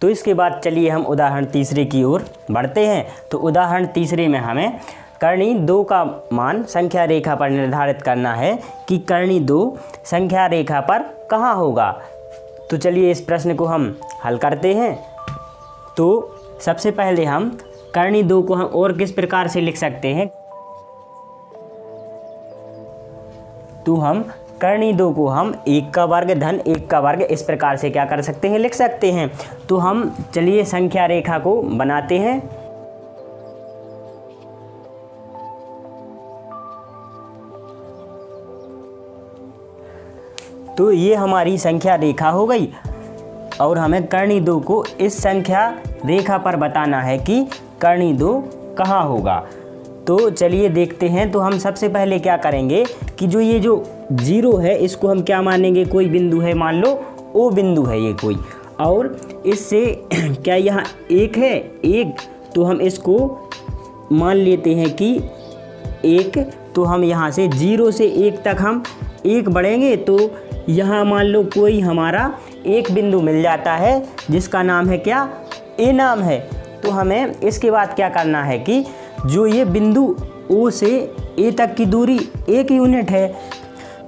तो इसके बाद चलिए हम उदाहरण तीसरे की ओर बढ़ते हैं। तो उदाहरण तीसरे में हमें कर्णी 2 का मान संख्या रेखा पर निर्धारित करना है कि कर्णी 2 संख्या रेखा पर कहाँ होगा। तो चलिए इस प्रश्न को हम हल करते हैं। तो सबसे पहले हम कर्णी 2 को हम और किस प्रकार से लिख सकते हैं। तो हम कर्णी 2 को हम 1 का वर्ग धन 1 का वर्ग इस प्रकार से क्या कर सकते हैं, लिख सकते हैं। तो हम चलिए संख्या रेखा को बनाते हैं। तो ये हमारी संख्या रेखा हो गई और हमें कर्णी 2 को इस संख्या रेखा पर बताना है कि कर्णी 2 कहाँ होगा। तो चलिए देखते हैं। तो हम सबसे पहले क्या करेंगे कि ये जो 0 है इसको हम क्या मानेंगे, कोई बिंदु है, मान लो ओ बिंदु है ये कोई, और इससे क्या यहाँ 1 है, 1, तो हम इसको मान लेते हैं कि 1। तो हम यहाँ से 0 से 1 तक हम 1 बढ़ेंगे तो यहाँ मान लो कोई हमारा एक बिंदु मिल जाता है जिसका नाम है क्या, ए नाम है। तो हमें इसके बाद क्या करना है कि जो ये बिंदु ओ से ए तक की दूरी 1 यूनिट है।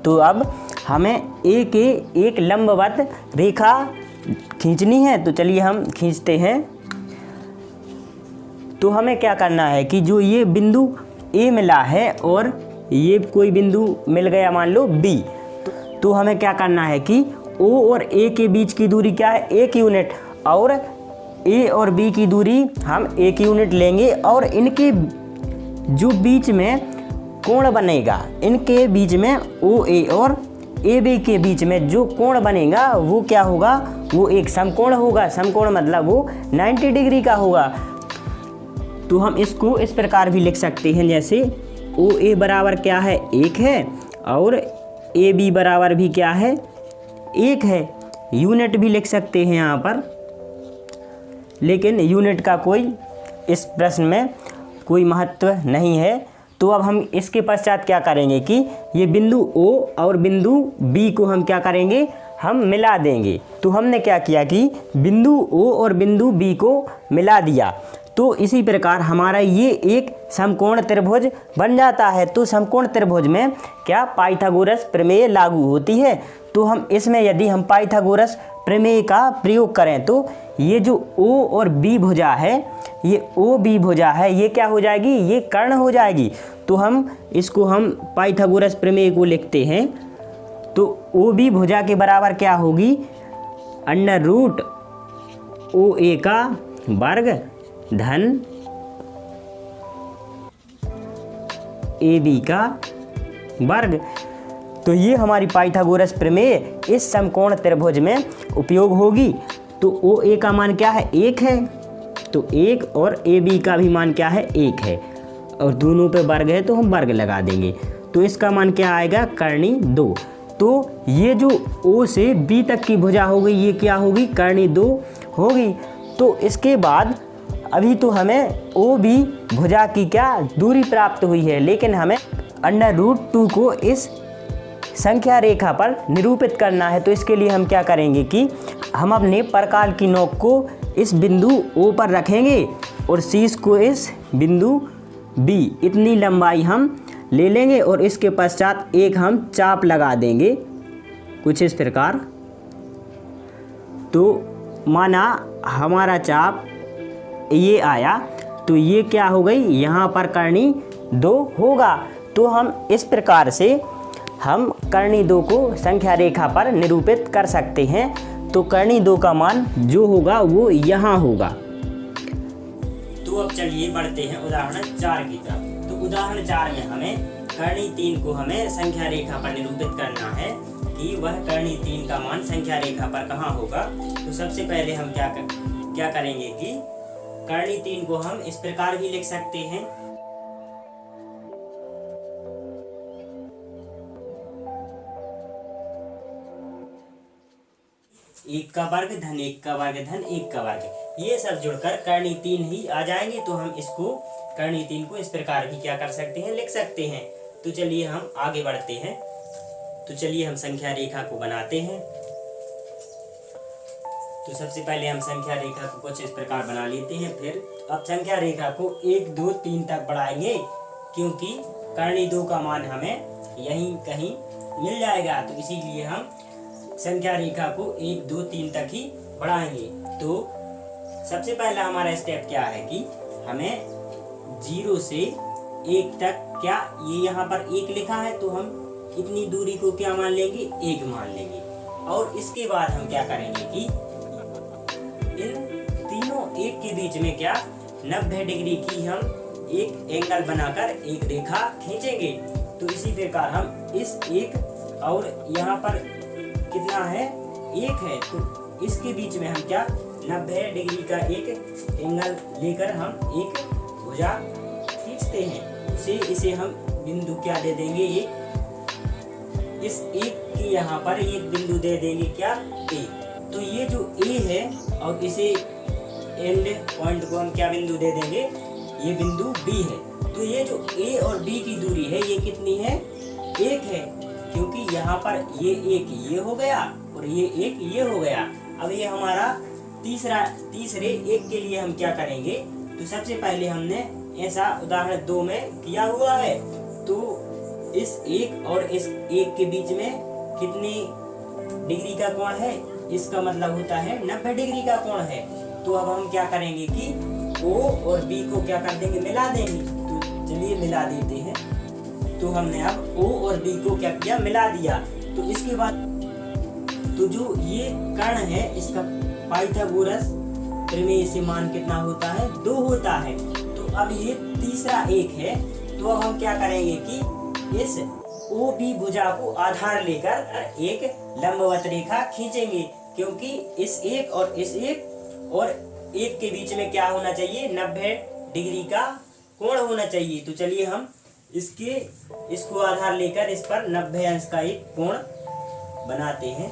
तो अब हमें ए के एक लंबवत रेखा खींचनी है। तो चलिए हम खींचते हैं। तो हमें क्या करना है कि जो ये बिंदु ए मिला है और ये कोई बिंदु मिल गया मान लो बी, तो हमें क्या करना है कि ओ और ए के बीच की दूरी क्या है, 1 यूनिट, और ए और बी की दूरी हम 1 यूनिट लेंगे और इनके जो बीच में कोण बनेगा, इनके बीच में ओ ए और ए बी के बीच में जो कोण बनेगा वो क्या होगा, वो एक समकोण होगा। समकोण मतलब वो 90 डिग्री का होगा। तो हम इसको इस प्रकार भी लिख सकते हैं, जैसे ओ ए बराबर क्या है, 1 है, और ए बी बराबर भी क्या है, 1 है। यूनिट भी लिख सकते हैं यहाँ पर, लेकिन यूनिट का कोई इस प्रश्न में कोई महत्व नहीं है। तो अब हम इसके पश्चात क्या करेंगे कि ये बिंदु O और बिंदु B को हम क्या करेंगे, हम मिला देंगे। तो हमने क्या किया कि बिंदु O और बिंदु B को मिला दिया। तो इसी प्रकार हमारा ये एक समकोण त्रिभुज बन जाता है। तो समकोण त्रिभुज में क्या पाइथागोरस प्रमेय लागू होती है। तो हम इसमें यदि हम पाइथागोरस प्रमेय का प्रयोग करें तो ये जो O और B भुजा है, ये OB भुजा है, ये क्या हो जाएगी, ये कर्ण हो जाएगी। तो हम इसको हम पाइथागोरस प्रमेय को लिखते हैं। तो OB भुजा के बराबर क्या होगी, अंडर रूट OA का वर्ग धन AB का वर्ग। तो ये हमारी पाइथागोरस प्रमेय इस समकोण त्रिभुज में उपयोग होगी। तो OA का मान क्या है, 1 है, तो 1, और AB का भी मान क्या है, 1 है, और दोनों पे वर्ग है तो हम वर्ग लगा देंगे। तो इसका मान क्या आएगा, कर्णी 2। तो ये जो O से B तक की भुजा हो गई, ये क्या होगी, कर्णी 2 होगी। तो इसके बाद अभी तो हमें OB भुजा की क्या दूरी प्राप्त हुई है, लेकिन हमें अंडर रूट 2 को इस संख्या रेखा पर निरूपित करना है। तो इसके लिए हम क्या करेंगे कि हम अपने परकाल की नोक को इस बिंदु O पर रखेंगे और शीर्ष को इस बिंदु B, इतनी लंबाई हम ले लेंगे और इसके पश्चात एक हम चाप लगा देंगे कुछ इस प्रकार। तो माना हमारा चाप ये आया, तो ये क्या हो गई, यहाँ पर कर्णी 2 होगा। तो हम इस प्रकार से हम कर्णी 2 को संख्या रेखा पर निरूपित कर सकते हैं। तो कर्णी 2 का मान जो होगा वो यहाँ होगा। तो अब चलिए बढ़ते हैं उदाहरण 4 की तरफ। तो उदाहरण 4 में हमें कर्णी 3 को हमें संख्या रेखा पर निरूपित करना है कि वह कर्णी 3 का मान संख्या रेखा पर कहाँ होगा। तो सबसे पहले हम क्या करेंगे कि कर्णी 3 को हम इस प्रकार भी लिख सकते हैं, एक का वर्ग धन 1 का वर्ग धन 1 का वर्ग, ये सब जुड़कर कर्णी 3 ही आ जाएंगे। तो हम इसको कर्णी 3 को इस प्रकार भी क्या कर सकते हैं, लिख सकते हैं। तो चलिए हम आगे बढ़ते हैं। तो चलिए हम संख्या रेखा को बनाते हैं। तो सबसे पहले हम संख्या रेखा को कुछ इस प्रकार बना लेते हैं। फिर अब संख्या रेखा को 1 2 3 तक बढ़ाएंगे, क्योंकि करनी 2 का मान हमें यहीं कहीं मिल जाएगा। तो इसीलिए हम संख्या रेखा को 1 2 3 तक ही बढ़ाएंगे। तो सबसे पहला हमारा स्टेप क्या है कि हमें 0 से 1 तक, क्या ये यहाँ पर 1 लिखा है तो हम इतनी दूरी को क्या मान लेंगे, 1 मान लेंगे। और इसके बाद हम क्या करेंगे कि इन तीनों 1 के बीच में क्या 90 डिग्री की हम एक एंगल बनाकर एक रेखा खींचेंगे। तो इसी प्रकार हम इस 1 और यहाँ पर कितना है, 1 है, तो इसके बीच में हम क्या 90 डिग्री का एक एंगल लेकर हम एक भुजा खींचते हैं। इसे हम बिंदु क्या दे देंगे, इस 1 की यहाँ पर एक बिंदु दे देंगे क्या, A। तो ये जो A है और इसे एंड पॉइंट को हम क्या बिंदु दे देंगे, ये बिंदु B है। तो ये जो A और B की दूरी है ये कितनी है, 1 है, क्योंकि यहाँ पर ये 1 ये हो गया और ये 1 ये हो गया। अब ये हमारा तीसरे 1 के लिए हम क्या करेंगे, तो सबसे पहले हमने ऐसा उदाहरण 2 में किया हुआ है। तो इस 1 और इस 1 के बीच में कितनी डिग्री का कोण है, इसका मतलब होता है 90 डिग्री का कोण है। तो अब हम क्या करेंगे कि O और B को क्या कर देंगे, मिला देंगे। तो चलिए मिला देते हैं। तो हमने अब O और B को क्या किया, मिला दिया। तो इसके बाद तो जो ये कर्ण है इसका पाइथागोरस प्रमेय से मान कितना होता है, 2 होता है। तो अब ये तीसरा 1 है। तो अब हम क्या करेंगे कि इस OB भुजा को आधार लेकर एक लंबवत रेखा खींचेंगे, क्योंकि इस 1 और इस 1 के बीच में क्या होना चाहिए, 90 डिग्री का कोण होना चाहिए। तो चलिए हम इसको आधार लेकर इस पर 90 अंश का एक कोण बनाते हैं।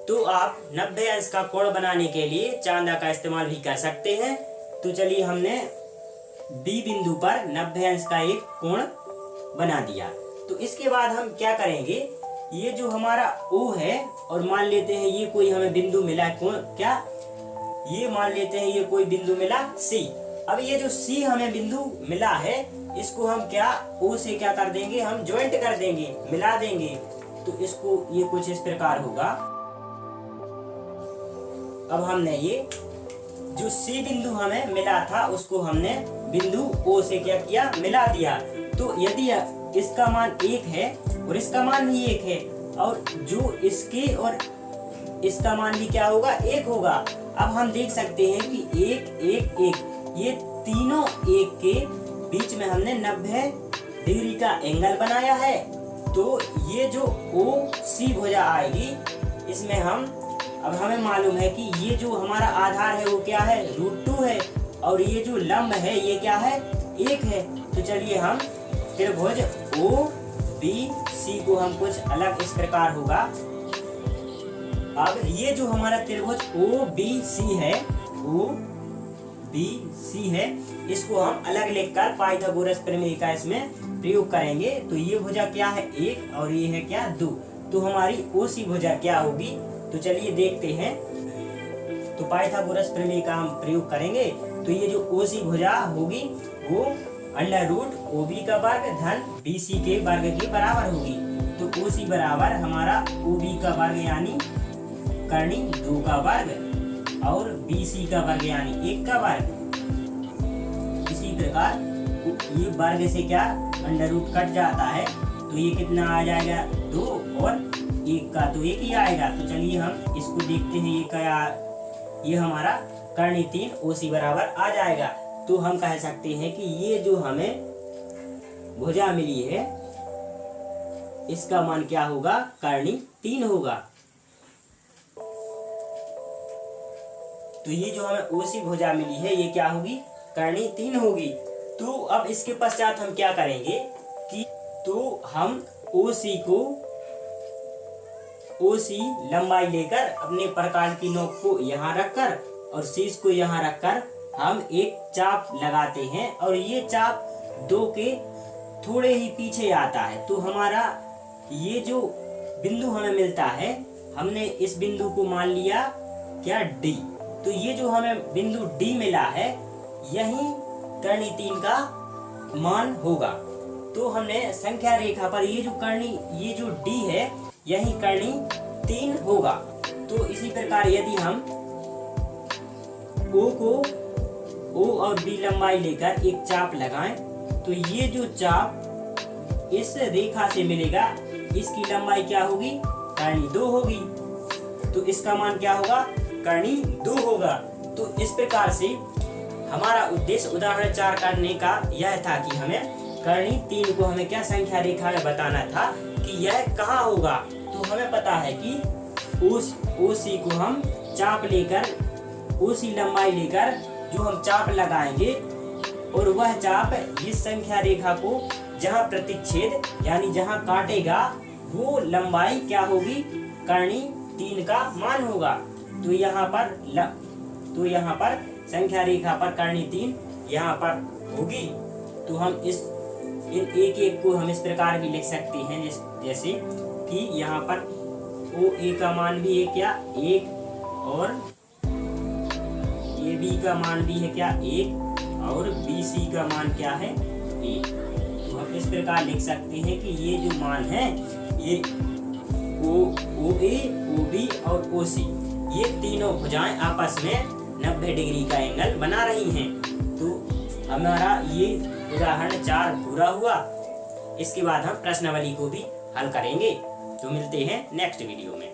तो आप 90 अंश का कोण बनाने के लिए चांदा का इस्तेमाल भी कर सकते हैं। तो चलिए हमने B बिंदु पर 90 अंश का एक कोण बना दिया। तो इसके बाद हम क्या करेंगे, ये जो हमारा O है और मान लेते हैं ये कोई हमें बिंदु मिला, कौन क्या, ये मान लेते हैं ये कोई बिंदु मिला C। अब ये जो C हमें बिंदु मिला है इसको हम क्या O से क्या कर देंगे, हम ज्वाइंट कर देंगे, मिला देंगे। तो इसको ये कुछ इस प्रकार होगा। अब हमने ये जो C बिंदु हमें मिला था उसको हमने बिंदु O से क्या किया, मिला दिया। तो यदि इसका मान 1 है और इसका मान भी 1 है और जो इसके और इसका मान भी क्या होगा, 1 होगा। अब हम देख सकते हैं कि 1 1 1 ये तीनों 1 के बीच में हमने 90 डिग्री का एंगल बनाया है। तो ये जो OC भुजा आएगी इसमें अब हमें मालूम है कि ये जो हमारा आधार है वो क्या है, √2 है और ये जो लंब है ये क्या है, 1 है। तो चलिए हम त्रिभुज OBC को हम कुछ अलग इस प्रकार होगा। अब ये जो हमारा त्रिभुज OBC है इसको हम अलग लिखकर पाइथागोरस प्रमेय का इसमें प्रयोग करेंगे। तो ये भुजा क्या है, 1 और ये है क्या, 2। तो हमारी OC भुजा क्या होगी, तो चलिए देखते हैं। तो पाइथागोरस प्रमेय का हम प्रयोग करेंगे। तो ये जो OC भुजा होगी वो √OB का वर्ग धन BC के वर्ग के बराबर होगी। तो OC बराबर हमारा OB का वर्ग यानी करनी 2 का वर्ग और BC का वर्ग यानी 1 का वर्ग। इसी प्रकार ये वर्ग से क्या √ कट जाता है, तो ये कितना आ जाएगा, 2 और 1 का तो 1 ही आएगा। तो चलिए हम इसको देखते हैं, ये क्या, ये हमारा करनी 3 OC बराबर आ जाएगा। तो हम कह सकते हैं कि ये जो हमें भुजा मिली है इसका मान क्या होगा, करनी 3 होगा। तो ये जो हमें OC भुजा मिली है ये क्या होगी, करनी 3 होगी। तो अब इसके पश्चात हम क्या करेंगे कि तो हम OC लंबाई लेकर अपने प्रकार की नोक को यहाँ रखकर और शीश को यहाँ रखकर हम एक चाप लगाते हैं और ये चाप 2 के थोड़े ही पीछे आता है। तो हमारा ये जो बिंदु हमें मिलता है हमने इस बिंदु को मान लिया क्या डी। तो ये जो हमें बिंदु डी मिला है यही कर्णी 3 का मान होगा। तो हमने संख्या रेखा पर ये जो डी है यही कर्णी 3 होगा। तो इसी प्रकार यदि हम ओ और बी लंबाई लेकर एक चाप लगाएं तो ये जो चाप इस रेखा से मिलेगा इसकी लंबाई क्या होगी, कर्णी 2 होगी। तो इसका मान क्या होगा, कर्णी 2 होगा। तो इस प्रकार से हमारा उद्देश्य उदाहरण 4 करने का यह था कि हमें कर्णी 3 को हमें क्या संख्या रेखा में बताना था कि यह कहाँ होगा। तो हमें पता है कि OC को हम चाप लेकर OC लंबाई लेकर जो हम चाप लगाएंगे और वह चाप इस संख्या रेखा को जहाँ प्रतिच्छेद यानी जहाँ काटेगा वो लंबाई क्या होगी, कर्णी 3 का मान होगा। तो यहाँ पर संख्या रेखा पर कर्णी 3 यहाँ पर होगी। तो हम इन एक को हम इस प्रकार भी लिख सकते हैं जैसे कि यहाँ पर OA का मान भी है क्या 1 और AB का मान भी है क्या 1 और BC का मान क्या है 1। तो हम इस प्रकार लिख सकते हैं कि ये जो मान है ये OA, OB और OC ये तीनों भुजाएं आपस में 90 डिग्री का एंगल बना रही हैं। तो हमारा ये उदाहरण 4 पूरा हुआ। इसके बाद हम प्रश्नावली को भी हल करेंगे। तो मिलते हैं नेक्स्ट वीडियो में।